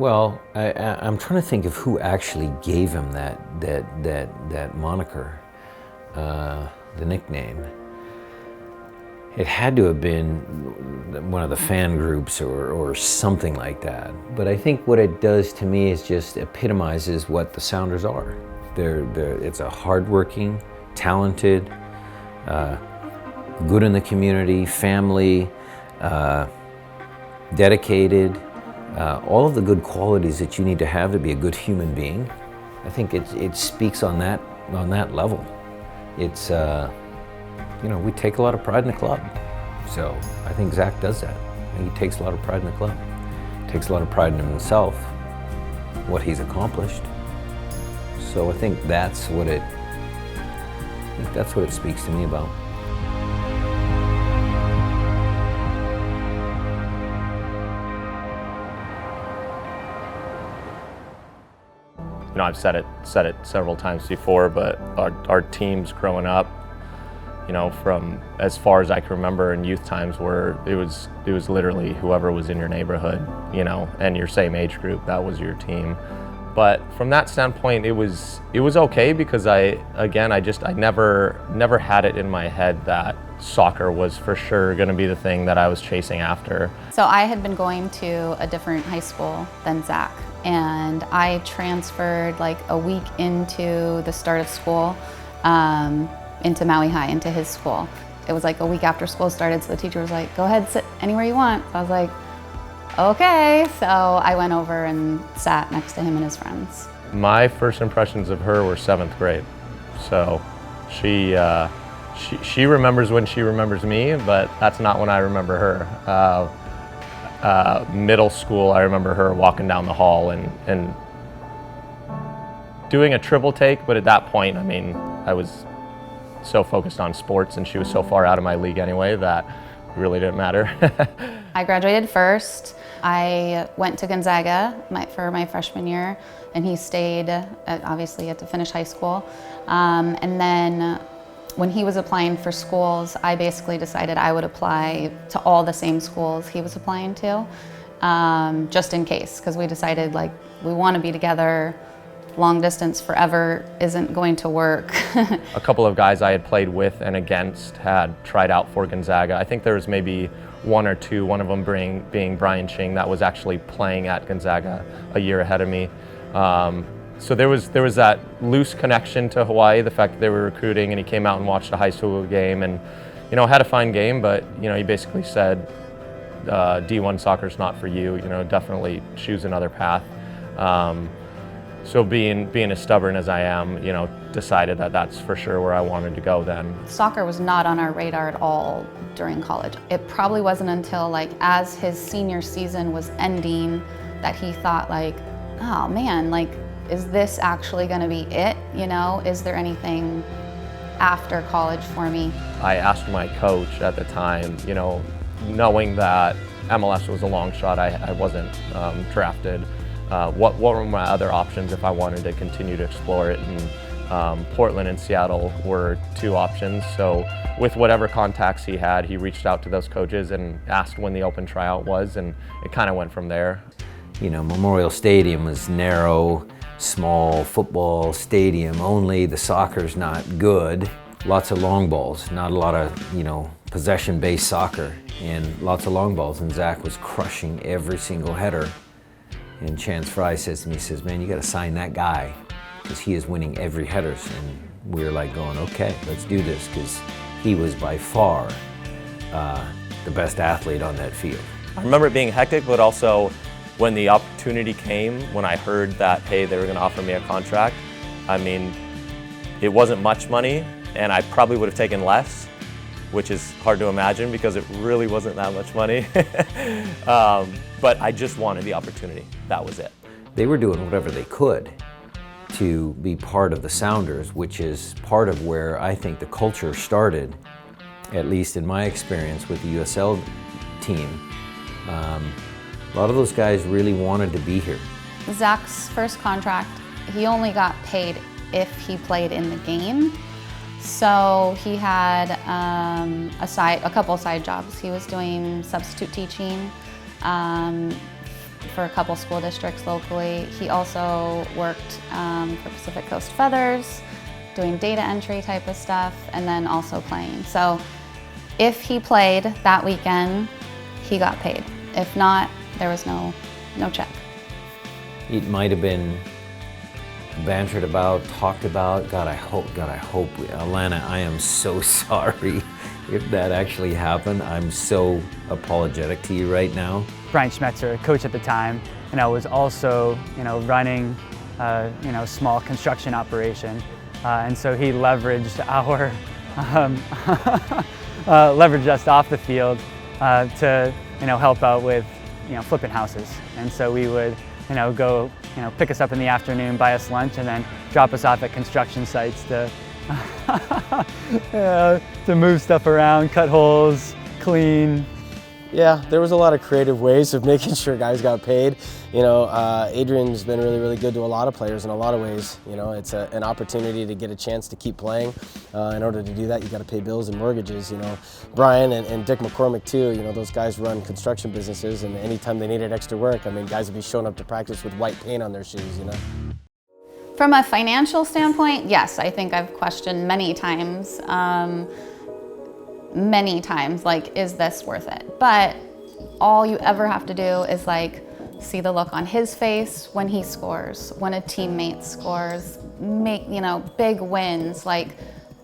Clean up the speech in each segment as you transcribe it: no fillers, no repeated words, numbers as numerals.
Well, I'm trying to think of who actually gave him that moniker, the nickname. It had to have been one of the fan groups or something like that. But I think what it does to me is just epitomizes what the Sounders are. It's a hardworking, talented, good in the community, family, dedicated, all of the good qualities that you need to have to be a good human being. I think it speaks on that level. It's we take a lot of pride in the club. So I think Zach does that. I think he takes a lot of pride in the club. Takes a lot of pride in himself, what he's accomplished. So I think that's what it speaks to me about. I've said it several times before, but our teams growing up, from as far as I can remember in youth times, where it was literally whoever was in your neighborhood, and your same age group, that was your team. But from that standpoint, it was okay, because I never had it in my head that soccer was for sure going to be the thing that I was chasing after. So I had been going to a different high school than Zach, and I transferred like a week into the start of school into Maui High, into his school. It was like a week after school started, so the teacher was like, go ahead, sit anywhere you want. So I was like, okay. So I went over and sat next to him and his friends. My first impressions of her were 7th grade. So she remembers when she remembers me, but that's not when I remember her. Middle school, I remember her walking down the hall and doing a triple take, but at that point, I was so focused on sports, and she was so far out of my league anyway that it really didn't matter. I graduated first. I went to Gonzaga for my freshman year, and he stayed. Obviously, he had to finish high school. And then when he was applying for schools, I basically decided I would apply to all the same schools he was applying to, just in case, because we decided we want to be together. Long distance forever isn't going to work. A couple of guys I had played with and against had tried out for Gonzaga. I think there was maybe one or two, one of them being Brian Ching, that was actually playing at Gonzaga a year ahead of me. So there was that loose connection to Hawaii, the fact that they were recruiting, and he came out and watched a high school game, and had a fine game, but he basically said, D1 soccer's not for you, definitely choose another path. So being as stubborn as I am, decided that that's for sure where I wanted to go then. Soccer was not on our radar at all during college. It probably wasn't until as his senior season was ending that he thought oh man, is this actually gonna be it? Is there anything after college for me? I asked my coach at the time, knowing that MLS was a long shot, I wasn't drafted. What were my other options if I wanted to continue to explore it? And Portland and Seattle were two options. So with whatever contacts he had, he reached out to those coaches and asked when the open tryout was, and it kind of went from there. Memorial Stadium was narrow, small football stadium only. The soccer's not good. Lots of long balls, not a lot of, possession-based soccer, and lots of long balls. And Zach was crushing every single header. And Chance Fry says to me, he says, man, you got to sign that guy, because he is winning every headers. And we were going, okay, let's do this, because he was by far the best athlete on that field. I remember it being hectic, but also when the opportunity came, when I heard that, hey, they were going to offer me a contract, it wasn't much money, and I probably would have taken less, which is hard to imagine because it really wasn't that much money. But I just wanted the opportunity. That was it. They were doing whatever they could to be part of the Sounders, which is part of where I think the culture started, at least in my experience with the USL team. A lot of those guys really wanted to be here. Zach's first contract, he only got paid if he played in the game. So he had a couple side jobs. He was doing substitute teaching for a couple school districts locally. He also worked for Pacific Coast Feathers, doing data entry type of stuff, and then also playing. So if he played that weekend, he got paid. If not, there was no check. It might have been bantered about, talked about. God, I hope, Alana, I am so sorry if that actually happened. I'm so apologetic to you right now. Brian Schmetzer, coach at the time, was also, running, small construction operation. And so he leveraged leveraged us off the field to, help out with, flipping houses. And so we would, go, pick us up in the afternoon, buy us lunch, and then drop us off at construction sites to, to move stuff around, cut holes, clean. Yeah, there was a lot of creative ways of making sure guys got paid. Adrian's been really good to a lot of players in a lot of ways. It's an opportunity to get a chance to keep playing. In order to do that, you got to pay bills and mortgages. Brian and Dick McCormick too. Those guys run construction businesses, and anytime they needed extra work, guys would be showing up to practice with white paint on their shoes. From a financial standpoint, yes, I think I've questioned many times. Like, is this worth it? But all you ever have to do is see the look on his face when he scores, when a teammate scores, make, big wins.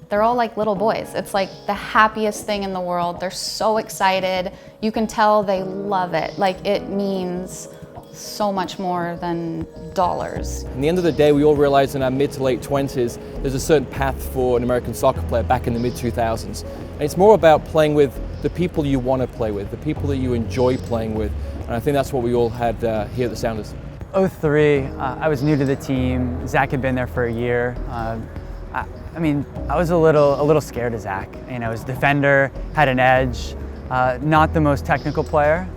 They're all like little boys. It's like the happiest thing in the world. They're so excited. You can tell they love it. It means so much more than dollars. At the end of the day, we all realize in our mid to late 20s, there's a certain path for an American soccer player back in the mid 2000s. And it's more about playing with the people you want to play with, the people that you enjoy playing with. And I think that's what we all had here at the Sounders. 2003, I was new to the team. Zach had been there for a year. I was a little scared of Zach. His defender had an edge. Not the most technical player,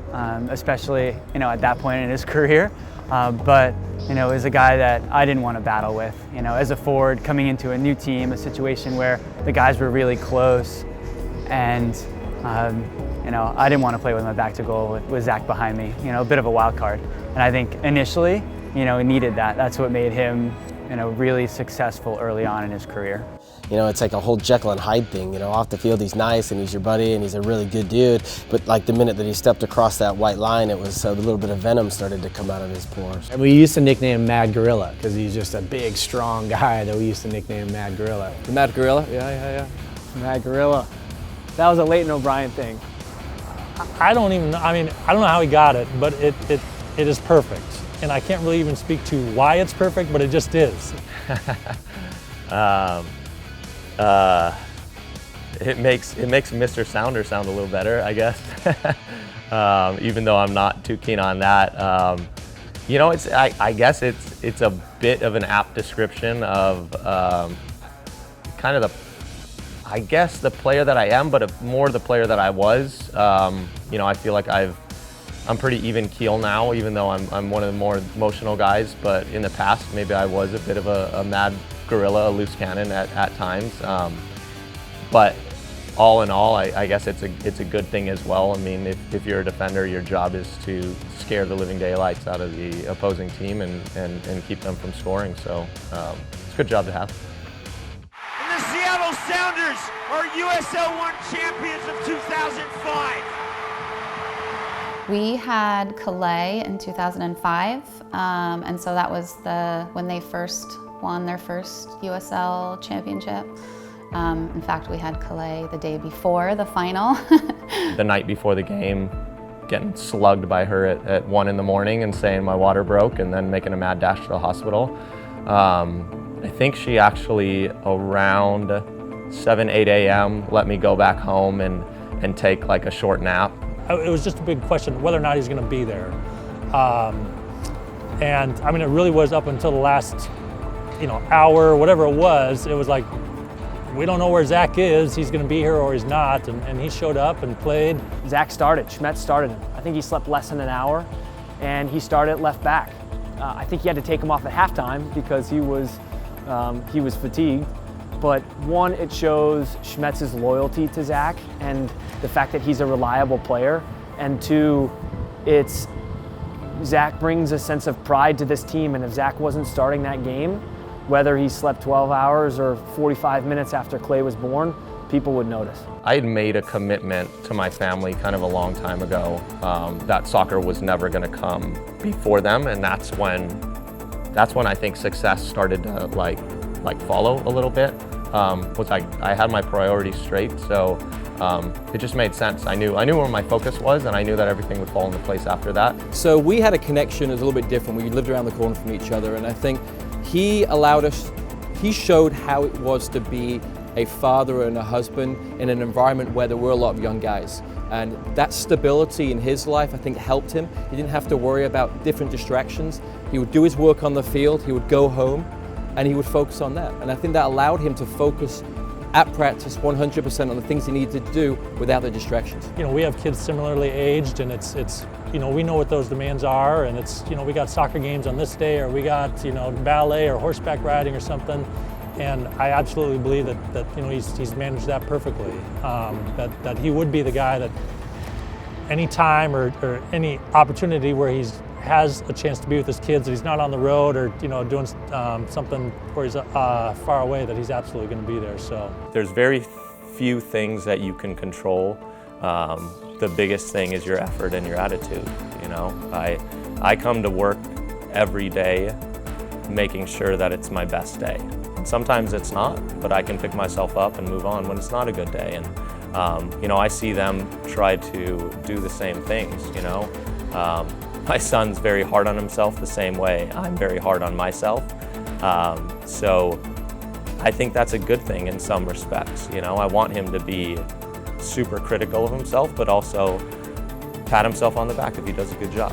especially at that point in his career, but is a guy that I didn't want to battle with. As a forward coming into a new team, a situation where the guys were really close, and I didn't want to play with my back to goal with Zach behind me. A bit of a wild card, and I think initially, he needed that. That's what made him, really successful early on in his career. It's like a whole Jekyll and Hyde thing. Off the field he's nice and he's your buddy and he's a really good dude, but the minute that he stepped across that white line, it was a little bit of venom started to come out of his pores. And we used to nickname him Mad Gorilla because he's just a big, strong guy that we used to nickname him Mad Gorilla. The Mad Gorilla? Yeah. Mad Gorilla. That was a Leighton O'Brien thing. I don't know how he got it, but it is perfect. And I can't really even speak to why it's perfect, but it just is. It makes Mr. Sounder sound a little better, I guess. Even though I'm not too keen on that. I guess it's a bit of an apt description of kind of the player that I am, but more the player that I was. I feel like I'm pretty even keel now, even though I'm one of the more emotional guys. But in the past, maybe I was a bit of a mad gorilla, a loose cannon at times. But all in all, I guess it's a good thing as well. If you're a defender, your job is to scare the living daylights out of the opposing team and keep them from scoring. So it's a good job to have. And the Seattle Sounders are USL One champions of 2005. We had Calais in 2005, and so that was when they first won their first USL championship. In fact, we had Calais the day before the final. The night before the game, getting slugged by her at 1 in the morning and saying my water broke, and then making a mad dash to the hospital. I think she actually around 7, 8 a.m. let me go back home and take a short nap. It was just a big question whether or not he's going to be there. And it really was up until the last, hour, whatever it was like, we don't know where Zach is, he's going to be here or he's not, and he showed up and played. Zach started, Schmetz started him. I think he slept less than an hour, and he started left back. I think he had to take him off at halftime because he was fatigued. But one, it shows Schmetz's loyalty to Zach and the fact that he's a reliable player. And two, it's Zach brings a sense of pride to this team, and if Zach wasn't starting that game, whether he slept 12 hours or 45 minutes after Clay was born, people would notice. I had made a commitment to my family kind of a long time ago that soccer was never going to come before them, and that's when I think success started to like follow a little bit. I had my priorities straight, so it just made sense. I knew where my focus was, and I knew that everything would fall into place after that. So we had a connection that was a little bit different. We lived around the corner from each other, and I think he showed how it was to be a father and a husband in an environment where there were a lot of young guys. And that stability in his life, I think, helped him. He didn't have to worry about different distractions. He would do his work on the field, he would go home, and he would focus on that. And I think that allowed him to focus at practice 100% on the things he needed to do without the distractions. You know, we have kids similarly aged, and it's you know, we know what those demands are, and it's, you know, we got soccer games on this day, or we got, you know, ballet or horseback riding or something. And I absolutely believe that you know, he's managed that perfectly. That he would be the guy that any time or any opportunity where he has a chance to be with his kids, that he's not on the road or, you know, doing something where he's far away, that he's absolutely going to be there. So There's very few things that you can control. The biggest thing is your effort and your attitude. You know, I come to work every day making sure that it's my best day. Sometimes it's not, but I can pick myself up and move on when it's not a good day. And you know, I see them try to do the same things. You know, my son's very hard on himself the same way I'm very hard on myself. So I think that's a good thing in some respects. You know, I want him to be super critical of himself, but also pat himself on the back if he does a good job.